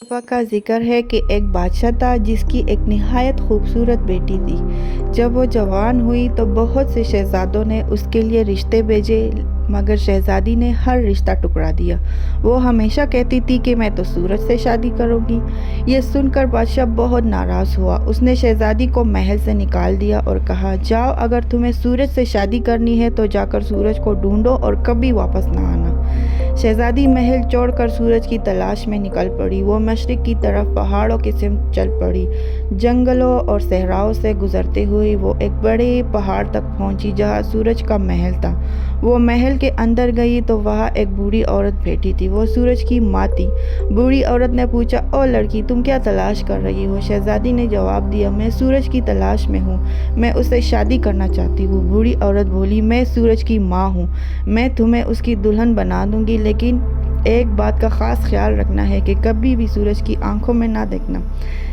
दफ़ा का ज़िक्र है कि एक बादशाह था जिसकी एक निहायत खूबसूरत बेटी थी। जब वो जवान हुई तो बहुत से शहज़ादों ने उसके लिए रिश्ते भेजे, मगर शहज़ादी ने हर रिश्ता टुकरा दिया। वो हमेशा कहती थी कि मैं तो सूरज से शादी करूँगी। ये सुनकर बादशाह बहुत नाराज़ हुआ। उसने शहज़ादी को महल से निकाल दिया और कहा, जाओ, अगर तुम्हें सूरज से शादी करनी है तो जाकर सूरज को ढूंढो और कभी वापस ना आना। शहज़ादी महल छोड़कर सूरज की तलाश में निकल पड़ी। वो मशरिक़ की तरफ पहाड़ों की सिमत चल पड़ी। जंगलों और सहराओं से गुजरते हुए वो एक बड़े पहाड़ तक पहुंची जहां सूरज का महल था। वो महल के अंदर गई तो वहाँ एक बूढ़ी औरत बैठी थी। वो सूरज की माँ थी। बूढ़ी औरत ने पूछा, ओ लड़की, तुम क्या तलाश कर रही हो? शहज़ादी ने जवाब दिया, मैं सूरज की तलाश में हूँ, मैं उससे शादी करना चाहती हूँ। बूढ़ी औरत बोली, मैं सूरज की माँ हूँ, मैं तुम्हें उसकी दुल्हन बना दूंगी, लेकिन एक बात का ख़ास ख्याल रखना है कि कभी भी सूरज की आंखों में ना देखना।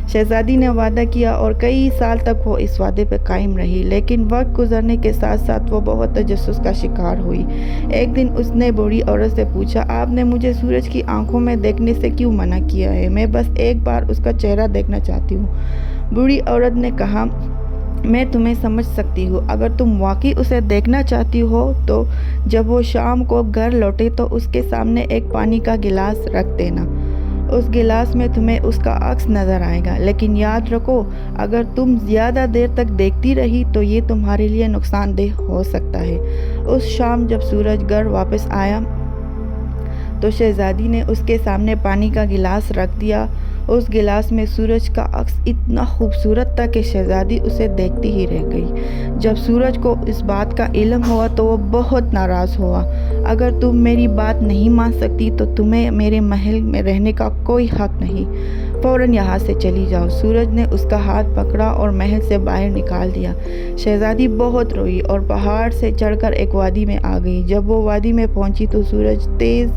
शहज़ादी ने वादा किया और कई साल तक वो इस वादे पर कायम रही, लेकिन वक्त गुजरने के साथ साथ वो बहुत तजस्सुस का शिकार हुई। एक दिन उसने बूढ़ी औरत से पूछा, आपने मुझे सूरज की आंखों में देखने से क्यों मना किया है? मैं बस एक बार उसका चेहरा देखना चाहती हूँ। बूढ़ी औरत ने कहा, मैं तुम्हें समझ सकती हूँ। अगर तुम वाकई उसे देखना चाहती हो तो जब वो शाम को घर लौटे तो उसके सामने एक पानी का गिलास रख देना। उस गिलास में तुम्हें उसका अक्स नज़र आएगा, लेकिन याद रखो, अगर तुम ज़्यादा देर तक देखती रही तो ये तुम्हारे लिए नुकसानदेह हो सकता है। उस शाम जब सूरज घर वापस आया तो शहज़ादी ने उसके सामने पानी का गिलास रख दिया। उस गिलास में सूरज का अक्स इतना खूबसूरत था कि शहज़ादी उसे देखती ही रह गई। जब सूरज को इस बात का इल्म हुआ तो वो बहुत नाराज़ हुआ। अगर तुम मेरी बात नहीं मान सकती तो तुम्हें मेरे महल में रहने का कोई हक नहीं। फ़ौरन यहाँ से चली जाओ। सूरज ने उसका हाथ पकड़ा और महल से बाहर निकाल दिया। शहज़ादी बहुत रोई और पहाड़ से चढ़कर एक वादी में आ गई। जब वो वादी में पहुंची तो सूरज तेज़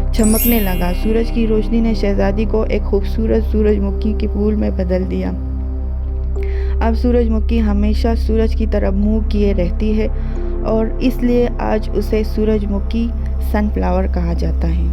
चमकने लगा। सूरज की रोशनी ने शहज़ादी को एक खूबसूरत सूरजमुखी के फूल में बदल दिया। अब सूरजमुखी हमेशा सूरज की तरफ मुंह किए रहती है और इसलिए आज उसे सूरजमुखी सनफ्लावर कहा जाता है।